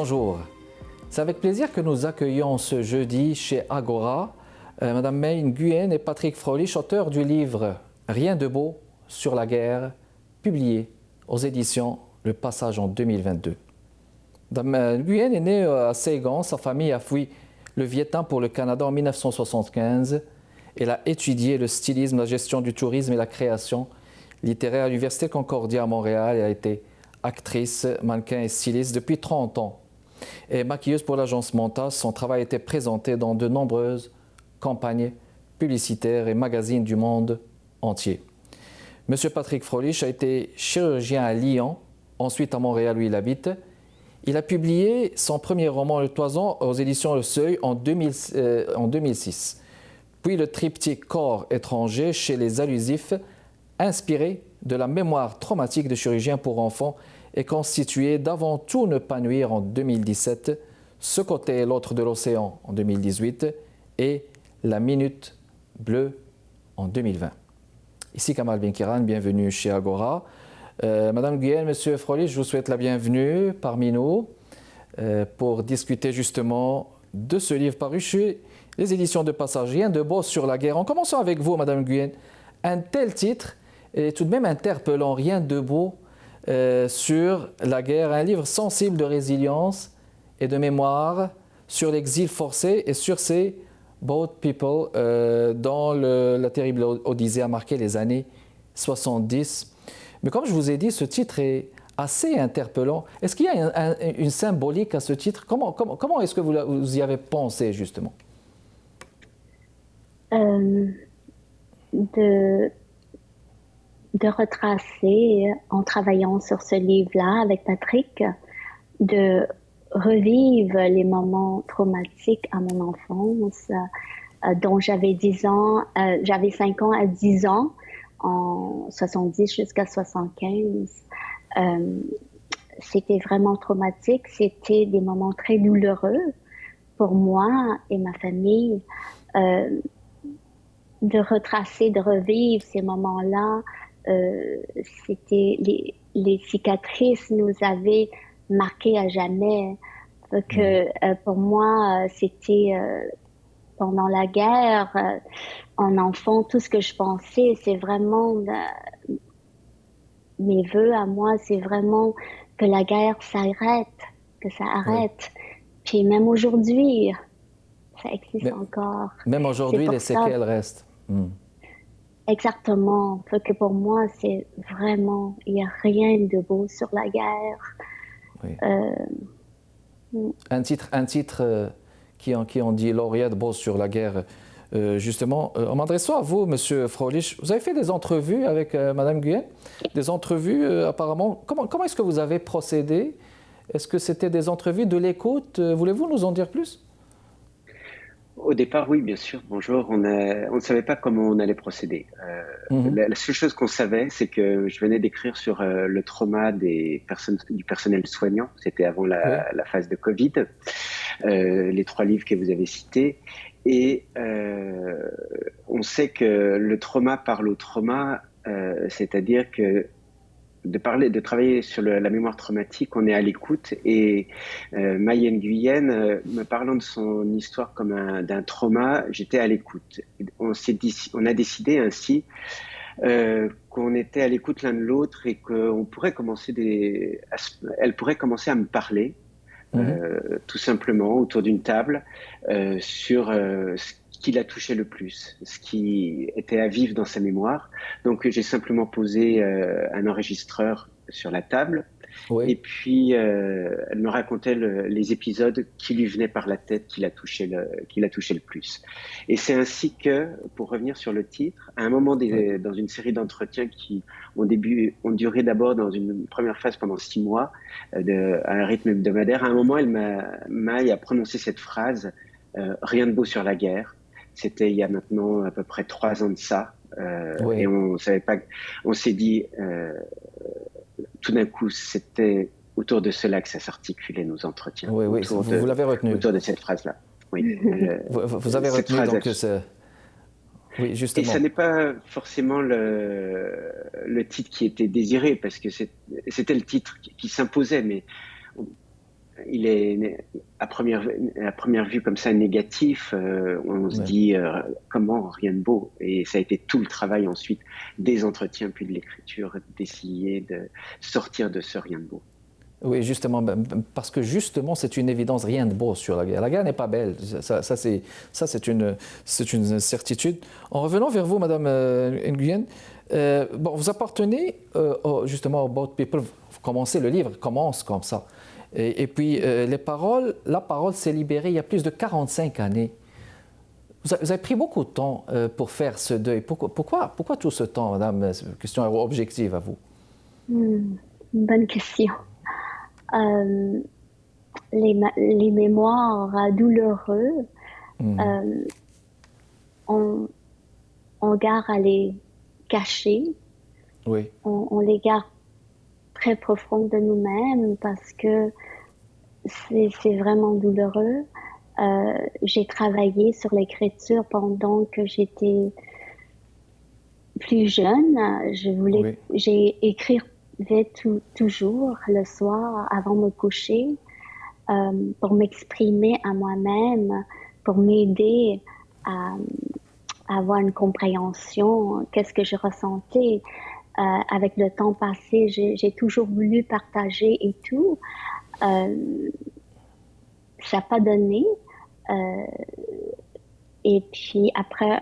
bonjour. C'est avec plaisir que nous accueillons ce jeudi chez Agora Madame May Nguyen et Patrick Froelich, auteurs du livre Rien de beau sur la guerre, publié aux éditions Le Passage en 2022. Madame Nguyen est née à Saigon, sa famille a fui le Vietnam pour le Canada en 1975. Elle a étudié le stylisme, la gestion du tourisme et la création littéraire à l'Université Concordia à Montréal. Elle a été actrice, mannequin et styliste depuis 30 ans. Et maquilleuse pour l'agence Montas, son travail a été présenté dans de nombreuses campagnes publicitaires et magazines du monde entier. Monsieur Patrick Froelich a été chirurgien à Lyon, ensuite à Montréal où il habite. Il a publié son premier roman Le Toison aux éditions Le Seuil en 2006. Puis le triptyque Corps étranger chez Les Allusifs, inspiré de la mémoire traumatique de chirurgien pour enfants et constitué d'Avant tout ne pas nuire en 2017, Ce côté et l'autre de l'océan en 2018 et La Minute Bleue en 2020. Ici Kamal Benkiran, bienvenue chez Agora. Madame Nguyen, Monsieur Froelich, je vous souhaite la bienvenue parmi nous pour discuter justement de ce livre paru chez les éditions de Passage, Rien de beau sur la guerre. En commençant avec vous, Madame Nguyen, un tel titre est tout de même interpellant, Rien de beau sur la guerre, un livre sensible de résilience et de mémoire sur l'exil forcé et sur ces boat people dont la terrible Odyssée a marqué les années 70. Mais comme je vous ai dit, ce titre est assez interpellant. Est-ce qu'il y a une symbolique à ce titre? Comment est-ce que vous y avez pensé, justement? De retracer, en travaillant sur ce livre-là avec Patrick, de revivre les moments traumatiques à mon enfance, dont j'avais 10 ans, j'avais 5 ans à 10 ans, en 70 jusqu'à 75. C'était vraiment traumatique, c'était des moments très douloureux pour moi et ma famille. De retracer, de revivre ces moments-là, c'était les cicatrices nous avaient marqué à jamais. Pour moi, c'était pendant la guerre, en enfant, tout ce que je pensais, c'est vraiment mes vœux à moi, c'est vraiment que la guerre s'arrête, que ça arrête. Oui. Puis même aujourd'hui, ça existe encore. Même aujourd'hui, les séquelles restent. Exactement. Fait que pour moi, c'est vraiment, il n'y a rien de beau sur la guerre. Oui. Un titre qui en dit lauréat de beau sur la guerre. Justement, en m'adressant à vous, Monsieur Froelich, vous avez fait des entrevues avec Madame Nguyen, des entrevues apparemment. Comment est-ce que vous avez procédé? Est-ce que c'était des entrevues, de l'écoute? Voulez-vous nous en dire plus? Au départ, oui, bien sûr. Bonjour. On ne savait pas comment on allait procéder. La seule chose qu'on savait, c'est que je venais d'écrire sur le trauma du personnel soignant. C'était avant la phase de Covid. Les 3 livres que vous avez cités. Et on sait que le trauma parle au trauma, c'est-à-dire que de travailler sur la mémoire traumatique, on est à l'écoute. Et May Nguyen, me parlant de son histoire comme d'un trauma, j'étais à l'écoute. On a décidé ainsi qu'on était à l'écoute l'un de l'autre et qu'on pourrait elle pourrait commencer à me parler, tout simplement, autour d'une table, sur ce qui l'a touché le plus, ce qui était à vivre dans sa mémoire. Donc j'ai simplement posé un enregistreur sur la table, et puis elle me racontait les épisodes qui lui venaient par la tête, qui l'a touché le plus. Et c'est ainsi que, pour revenir sur le titre, à un moment dans une série d'entretiens qui ont duré d'abord dans une première phase pendant 6 mois, à un rythme hebdomadaire, à un moment May a prononcé cette phrase, rien de beau sur la guerre. C'était il y a maintenant à peu près 3 ans de ça. Et on savait pas. On s'est dit, tout d'un coup, c'était autour de cela que ça s'articulait nos entretiens. Oui, vous l'avez retenu. Autour de cette phrase-là. Oui. Vous avez retenu donc c'est. Oui, justement. Et ça n'est pas forcément le titre qui était désiré, parce que c'était le titre qui s'imposait, mais il est à première vue comme ça négatif. On se Ouais. dit comment rien de beau. Et ça a été tout le travail ensuite des entretiens puis de l'écriture d'essayer de sortir de ce rien de beau. Oui, justement, parce que justement, c'est une évidence, rien de beau sur la guerre. La guerre n'est pas belle, c'est une certitude. En revenant vers vous, Madame Nguyen, bon, vous appartenez justement au Boat People, vous commencez, le livre commence comme ça. Et puis, la parole s'est libérée il y a plus de 45 années. Vous avez pris beaucoup de temps pour faire ce deuil. Pourquoi tout ce temps, Madame? Question objective à vous. Bonne question. Euh, les mémoires douloureuses, on garde à les cacher. Oui. On les garde très profond de nous-mêmes parce que c'est vraiment douloureux. J'ai travaillé sur l'écriture pendant que j'étais plus jeune. J'ai écrit toujours le soir avant de me coucher pour m'exprimer à moi-même, pour m'aider à avoir une compréhension, qu'est-ce que je ressentais. Avec le temps passé, j'ai toujours voulu partager et tout. Ça n'a pas donné. Et puis après,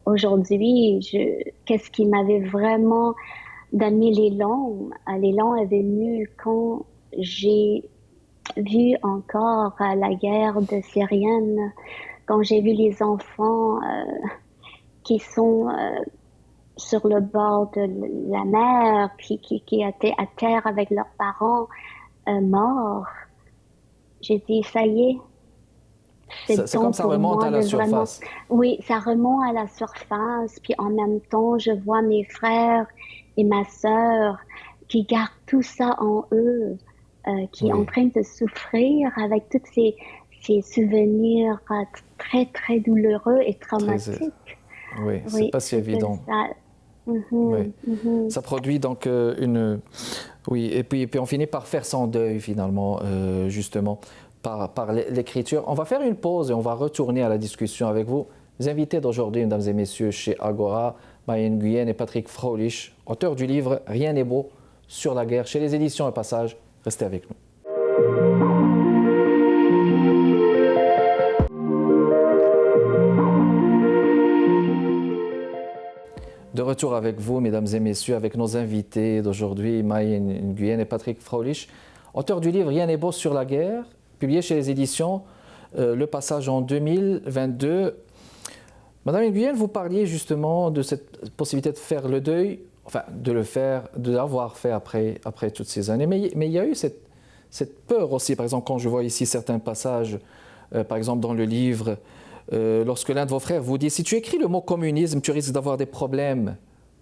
aujourd'hui, qu'est-ce qui m'avait vraiment donné l'élan? L'élan est venu quand j'ai vu encore la guerre de Syrienne, quand j'ai vu les enfants qui sont sur le bord de la mer, qui étaient à terre avec leurs parents morts. J'ai dit, ça y est. C'est comme ça remonte à la surface. Oui, ça remonte à la surface. Puis en même temps, je vois mes frères et ma sœur qui gardent tout ça en eux, qui sont en train de souffrir avec tous ces souvenirs très, très douloureux et traumatiques. Oui, c'est pas si évident. Ça produit donc une... Oui, et puis on finit par faire son deuil finalement, justement, par l'écriture. On va faire une pause et on va retourner à la discussion avec vous. Les invités d'aujourd'hui, mesdames et messieurs, chez Agora, Maïen Nguyen et Patrick Fröhlich, auteurs du livre « Rien n'est beau » sur la guerre, chez les éditions Un Passage. Restez avec nous. De retour avec vous, mesdames et messieurs, avec nos invités d'aujourd'hui, Maïen Nguyen et Patrick Fröhlich, auteurs du livre « Rien n'est beau sur la guerre », publié chez les éditions Le Passage en 2022. Madame Nguyen, vous parliez justement de cette possibilité de faire le deuil, enfin de le faire, de l'avoir fait après toutes ces années. Mais il y a eu cette peur aussi, par exemple, quand je vois ici certains passages, par exemple dans le livre, lorsque l'un de vos frères vous dit « Si tu écris le mot communisme, tu risques d'avoir des problèmes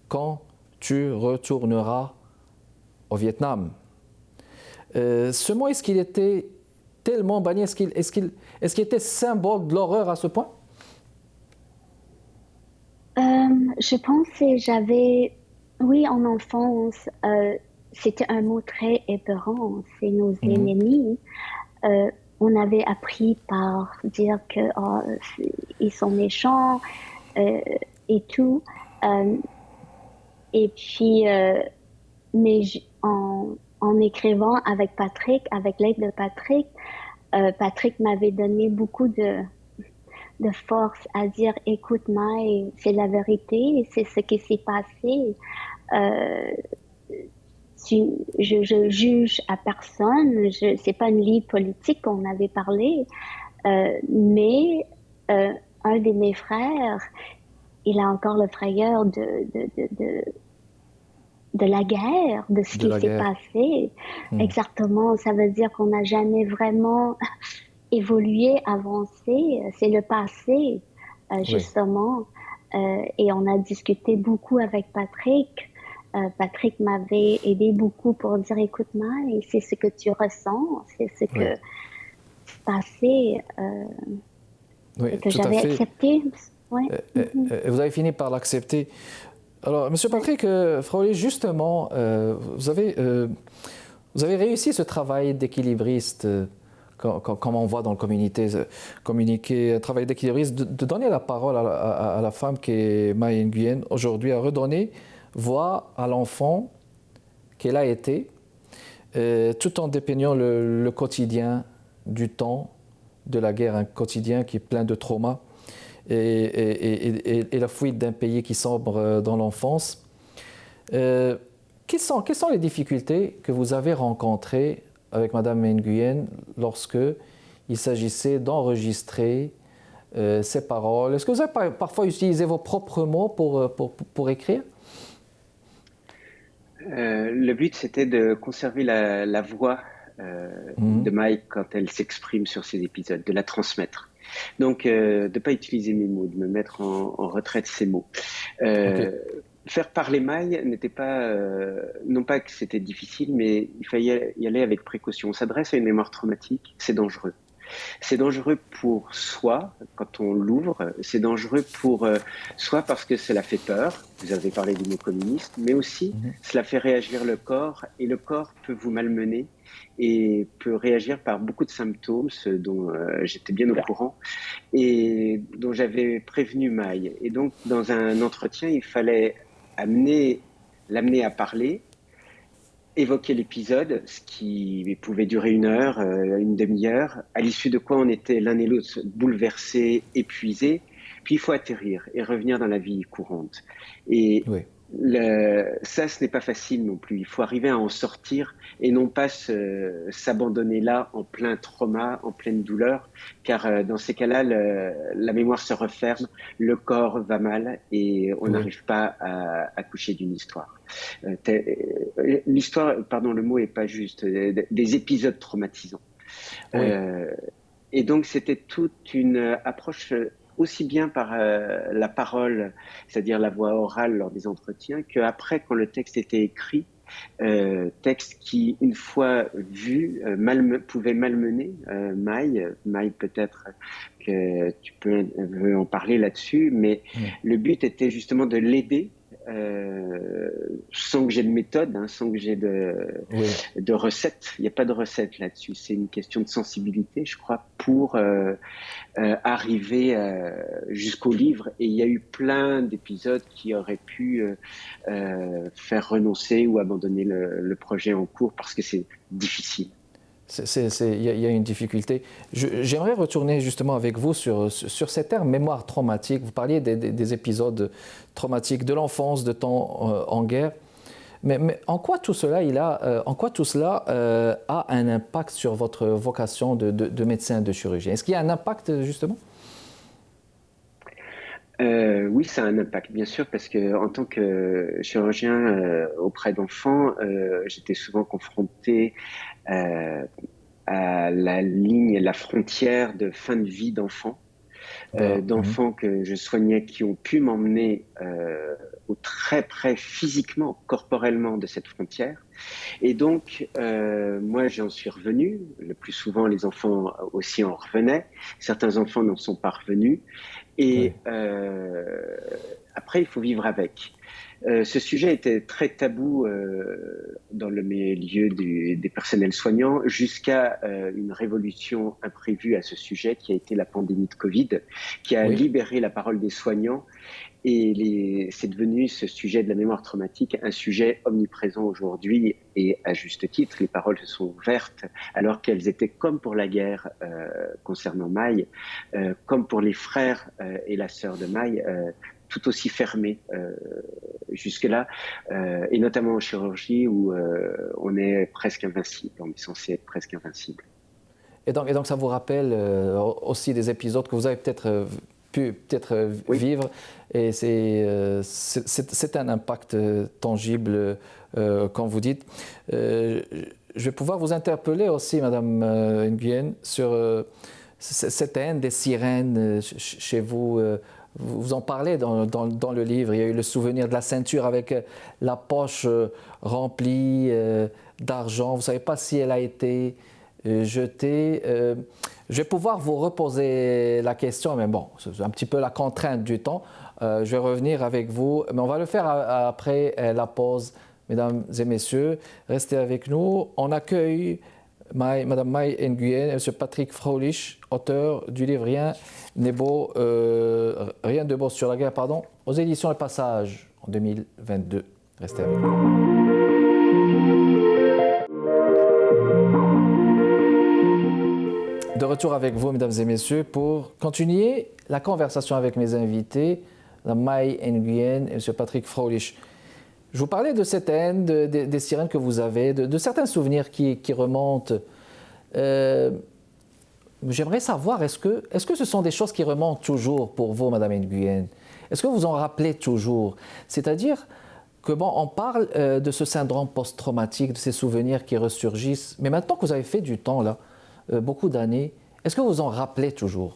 quand tu retourneras au Vietnam. » Ce mot, est-ce qu'il était tellement banni, est-ce qu'il était symbole de l'horreur à ce point? Je pense que oui, en enfance, c'était un mot très épeurant. C'est nos ennemis. On avait appris par dire que ils sont méchants et tout. Et puis, mais en écrivant avec Patrick, avec l'aide de Patrick, Patrick m'avait donné beaucoup de force à dire, écoute, Maï, c'est la vérité, c'est ce qui s'est passé. Je juge à personne, c'est pas une livre politique qu'on avait parlé, mais un de mes frères, il a encore le frayeur de la guerre, de ce qui s'est passé. Exactement, ça veut dire qu'on n'a jamais vraiment évolué, avancé, c'est le passé, justement. Et on a discuté beaucoup avec Patrick. Patrick m'avait aidé beaucoup pour dire, écoute, Maï, c'est ce que tu ressens, c'est ce que c'est passé, que j'avais accepté. Vous avez fini par l'accepter. Alors, Monsieur Patrick Fröhlich, justement, vous avez Vous avez réussi ce travail d'équilibriste, comme on voit dans le communiqué travail d'équilibriste, de donner la parole à la femme qui est Mai Nguyen aujourd'hui, à redonner voix à l'enfant qu'elle a été, tout en dépeignant le quotidien du temps de la guerre, un quotidien qui est plein de traumas et la fuite d'un pays qui sombre dans l'enfance. Quelles sont les difficultés que vous avez rencontrées avec Madame Nguyen lorsque il s'agissait d'enregistrer ces paroles? Est-ce que vous avez parfois utilisé vos propres mots pour écrire? Le but, c'était de conserver la voix de Mike quand elle s'exprime sur ces épisodes, de la transmettre. Donc, de ne pas utiliser mes mots, de me mettre en retrait de ces mots. Okay. Faire parler Mai n'était pas, non pas que c'était difficile, mais il fallait y aller avec précaution. On s'adresse à une mémoire traumatique, c'est dangereux. C'est dangereux pour soi, quand on l'ouvre, c'est dangereux pour soi parce que cela fait peur, vous avez parlé du mot communiste, mais aussi cela fait réagir le corps, et le corps peut vous malmener et peut réagir par beaucoup de symptômes, ce dont j'étais bien au courant et dont j'avais prévenu Mai. Et donc, dans un entretien, il fallait l'amener à parler, évoquer l'épisode, ce qui pouvait durer 1 heure, une demi-heure, à l'issue de quoi on était l'un et l'autre bouleversés, épuisés, puis il faut atterrir et revenir dans la vie courante. Et oui. Ça, ce n'est pas facile non plus. Il faut arriver à en sortir et non pas s'abandonner là en plein trauma, en pleine douleur, car dans ces cas-là, la mémoire se referme, le corps va mal et on n'arrive pas à accoucher d'une histoire. L'histoire, pardon, le mot est pas juste, des épisodes traumatisants. Oui. Et donc, c'était toute une approche aussi bien par la parole, c'est-à-dire la voix orale lors des entretiens, qu'après, quand le texte était écrit, texte qui, une fois vu, pouvait malmener Mai. Mai, peut-être que tu peux en parler là-dessus, mais le but était justement de l'aider, sans que j'ai de méthode, sans que j'ai de recette. Il n'y a pas de recette là-dessus. C'est une question de sensibilité, je crois, pour arriver jusqu'au livre. Et il y a eu plein d'épisodes qui auraient pu faire renoncer ou abandonner le projet en cours parce que c'est difficile. Il y a une difficulté. J'aimerais retourner justement avec vous sur ces termes mémoire traumatique. Vous parliez des épisodes traumatiques de l'enfance, de temps en guerre. Mais en quoi tout cela a un impact sur votre vocation de médecin, de chirurgien? Est-ce qu'il y a un impact justement? Oui, ça a un impact, bien sûr, parce que en tant que chirurgien auprès d'enfants, j'étais souvent confronté à la ligne, la frontière de fin de vie d'enfants, d'enfants que je soignais qui ont pu m'emmener au très près physiquement, corporellement de cette frontière. Et donc, moi, j'en suis revenu. Le plus souvent, les enfants aussi en revenaient. Certains enfants n'en sont pas revenus. Et après, il faut vivre avec. Ce sujet était très tabou dans le milieu des personnels soignants jusqu'à une révolution imprévue à ce sujet qui a été la pandémie de Covid, qui a libéré la parole des soignants. Et c'est devenu, ce sujet de la mémoire traumatique, un sujet omniprésent aujourd'hui et à juste titre. Les paroles se sont ouvertes alors qu'elles étaient comme pour la guerre concernant Mai, comme pour les frères et la sœur de Mai, tout aussi fermées jusque-là, et notamment en chirurgie où on est presque invincible, on est censé être presque invincible. Et donc ça vous rappelle aussi des épisodes que vous avez peut-être pu vivre, et c'est un impact tangible, comme vous dites. Je vais pouvoir vous interpeller aussi, Madame Nguyen, sur cette haine des sirènes chez vous. Vous en parlez dans le livre. Il y a eu le souvenir de la ceinture avec la poche remplie d'argent. Vous ne savez pas si elle a été jetée. Je vais pouvoir vous reposer la question, mais bon, c'est un petit peu la contrainte du temps. Je vais revenir avec vous, mais on va le faire après la pause Mesdames et messieurs, restez avec nous. On accueille Madame Mai Nguyen et M. Patrick Fröhlich, auteur du livre Rien de beau sur la guerre, aux éditions Le Passage en 2022. Restez avec nous. De retour avec vous, mesdames et messieurs, pour continuer la conversation avec mes invités, la Mai Nguyen et M. Patrick Fröhlich. Je vous parlais de cette haine, des sirènes que vous avez, de certains souvenirs qui remontent. J'aimerais savoir, est-ce que ce sont des choses qui remontent toujours pour vous, Madame Nguyen? Est-ce que vous en rappelez toujours? C'est-à-dire que, on parle de ce syndrome post-traumatique, de ces souvenirs qui ressurgissent, mais maintenant que vous avez fait du temps, là, beaucoup d'années, est-ce que vous en rappelez toujours?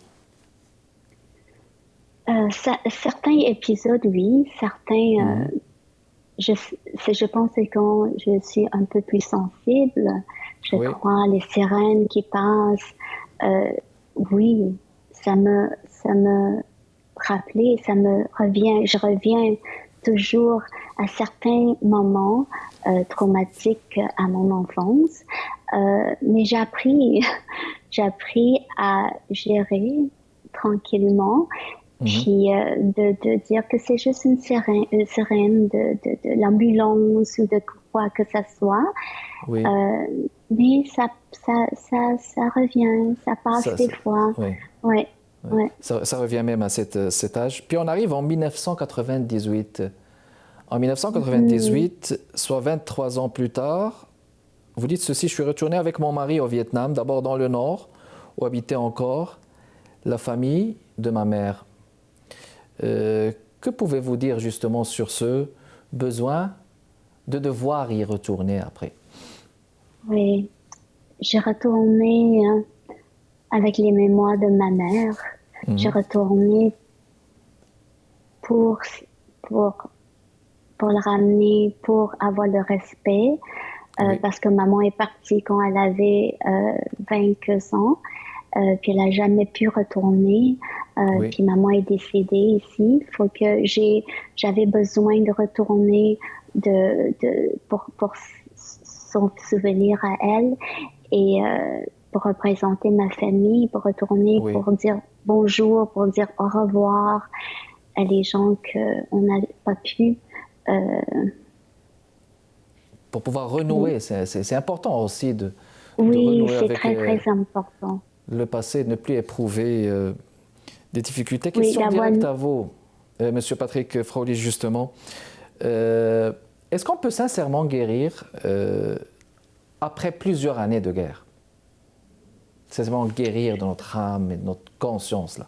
Certains épisodes, oui. Certains, je pense que quand je suis un peu plus sensible, je crois, les sirènes qui passent, oui, ça me rappelait, je reviens toujours à certains moments traumatiques à mon enfance, mais j'ai appris à gérer tranquillement, puis de dire que c'est juste une sirène de l'ambulance ou de quoi que ce soit. Oui. Mais ça revient, ça passe des fois. Oui. Ça revient même à cet âge. Puis on arrive en 1998. En 1998, soit 23 ans plus tard, vous dites ceci: je suis retourné avec mon mari au Vietnam, d'abord dans le nord, où habitait encore la famille de ma mère. Que pouvez-vous dire justement sur ce besoin de devoir y retourner après? Oui, j'ai retourné avec les mémoires de ma mère. J'ai retourné pour le ramener, pour avoir le respect, parce que maman est partie quand elle avait 22 ans, puis elle n'a jamais pu retourner, puis maman est décédée ici. Faut que j'avais besoin de retourner pour son souvenir à elle et pour représenter ma famille, pour retourner, pour dire bonjour, pour dire au revoir à les gens qu'on n'a pas pu. Pour pouvoir renouer, c'est important aussi de renouer avec... Oui, c'est très important. Le passé, ne plus éprouver des difficultés. Question directe à vous, Monsieur Patrick Fröhlich, justement. Est-ce qu'on peut sincèrement guérir après plusieurs années de guerre? Sincèrement guérir de notre âme et de notre conscience, là?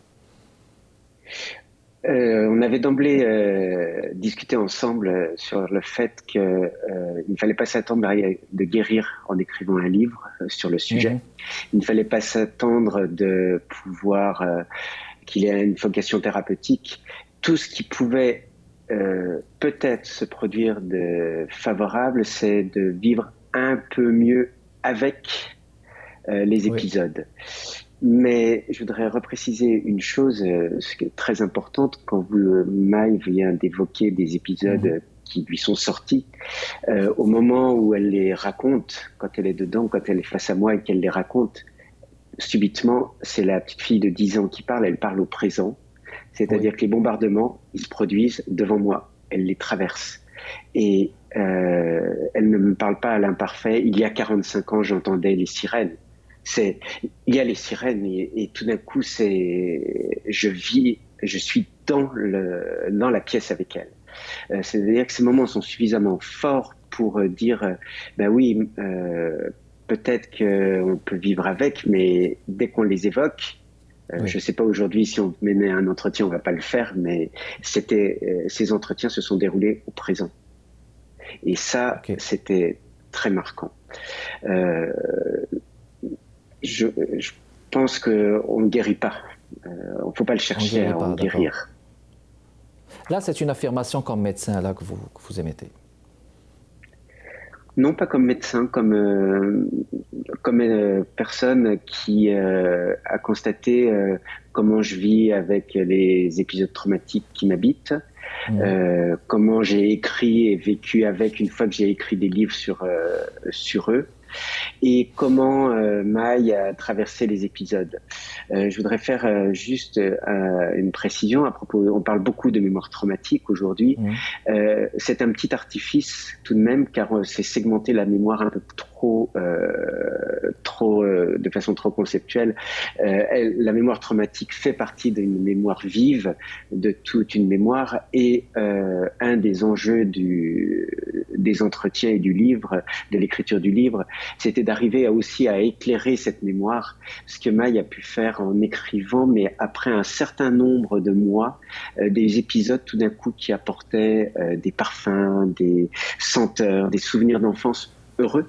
On avait d'emblée discuté ensemble sur le fait qu'il ne fallait pas s'attendre de guérir en écrivant un livre sur le sujet. Il ne fallait pas s'attendre de pouvoir qu'il ait une vocation thérapeutique. Tout ce qui pouvait peut-être se produire de favorable, c'est de vivre un peu mieux avec les épisodes. Mais je voudrais repréciser une chose, ce qui est très importante, quand Mai vient d'évoquer des épisodes qui lui sont sortis, au moment où elle les raconte, quand elle est dedans, quand elle est face à moi et qu'elle les raconte, subitement, c'est la petite fille de 10 ans qui parle, elle parle au présent, c'est-à-dire que les bombardements, ils se produisent devant moi, elle les traverse. Et elle ne me parle pas à l'imparfait. Il y a 45 ans, j'entendais les sirènes. Il y a les sirènes et tout d'un coup, je suis dans la pièce avec elle. C'est-à-dire que ces moments sont suffisamment forts pour dire, ben oui, peut-être qu'on peut vivre avec, mais dès qu'on les évoque, je ne sais pas aujourd'hui si on menait un entretien, on ne va pas le faire, mais ces entretiens se sont déroulés au présent. Et ça, c'était très marquant. Je pense qu'on ne guérit pas. Il ne faut pas le chercher à en guérir. Là, c'est une affirmation comme médecin là, que vous émettez. Non, pas comme médecin, comme personne qui a constaté comment je vis avec les épisodes traumatiques qui m'habitent, comment j'ai écrit et vécu avec une fois que j'ai écrit des livres sur eux. Et comment Maï a traversé les épisodes. Je voudrais faire juste une précision à propos. On parle beaucoup de mémoire traumatique aujourd'hui. C'est un petit artifice tout de même, car c'est segmenter la mémoire un peu trop, de façon trop conceptuelle. La mémoire traumatique fait partie d'une mémoire vive, de toute une mémoire, et un des enjeux des entretiens et du livre, de l'écriture du livre, c'était d'arriver aussi à éclairer cette mémoire, ce que Maï a pu faire en écrivant, mais après un certain nombre de mois, des épisodes tout d'un coup qui apportaient des parfums, des senteurs, des souvenirs d'enfance heureux,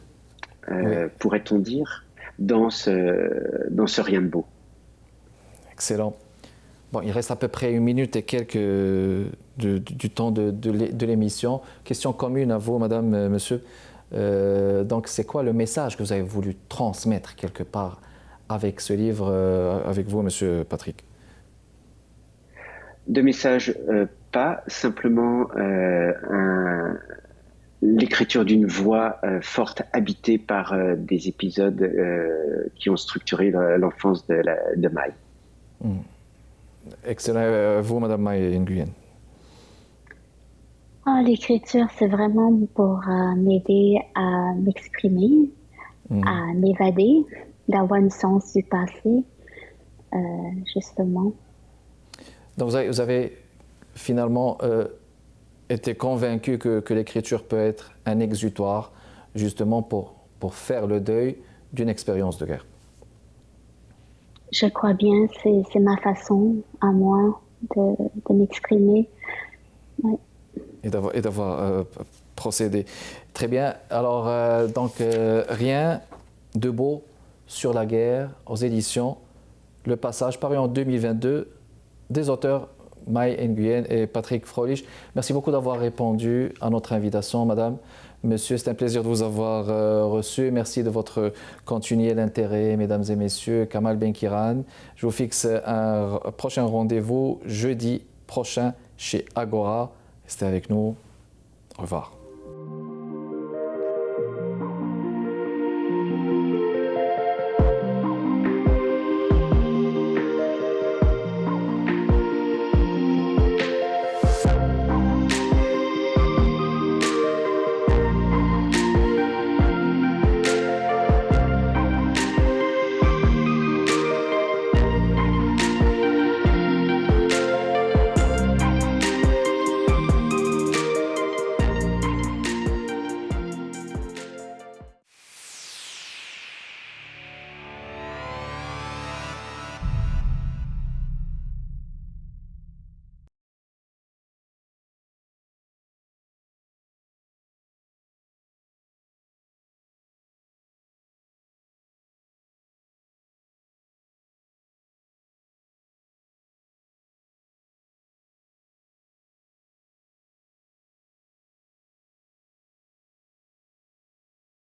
pourrait-on dire, dans ce rien de beau. Excellent. Bon, il reste à peu près 1 minute et quelques du temps de l'émission. Question commune à vous, madame, monsieur. Donc, c'est quoi le message que vous avez voulu transmettre quelque part avec ce livre, avec vous, monsieur Patrick? De message, pas simplement l'écriture d'une voix forte, habitée par des épisodes qui ont structuré l'enfance de Maï. Excellent. Vous, madame Maï Nguyen? L'écriture, c'est vraiment pour m'aider à m'exprimer, à m'évader, d'avoir une sens du passé, justement. Donc vous avez finalement été convaincu que l'écriture peut être un exutoire, justement pour faire le deuil d'une expérience de guerre. Je crois bien, c'est ma façon à moi de m'exprimer. Ouais. Et d'avoir procédé. Très bien. Alors, Rien de beau sur la guerre aux éditions Le Passage, paru en 2022, des auteurs Maï Nguyen et Patrick Froelich. Merci beaucoup d'avoir répondu à notre invitation, madame. Monsieur, c'est un plaisir de vous avoir reçu. Merci de votre continuel intérêt, mesdames et messieurs. Kamal Benkiran, je vous fixe un prochain rendez-vous jeudi prochain chez Agora. Restez avec nous. Au revoir.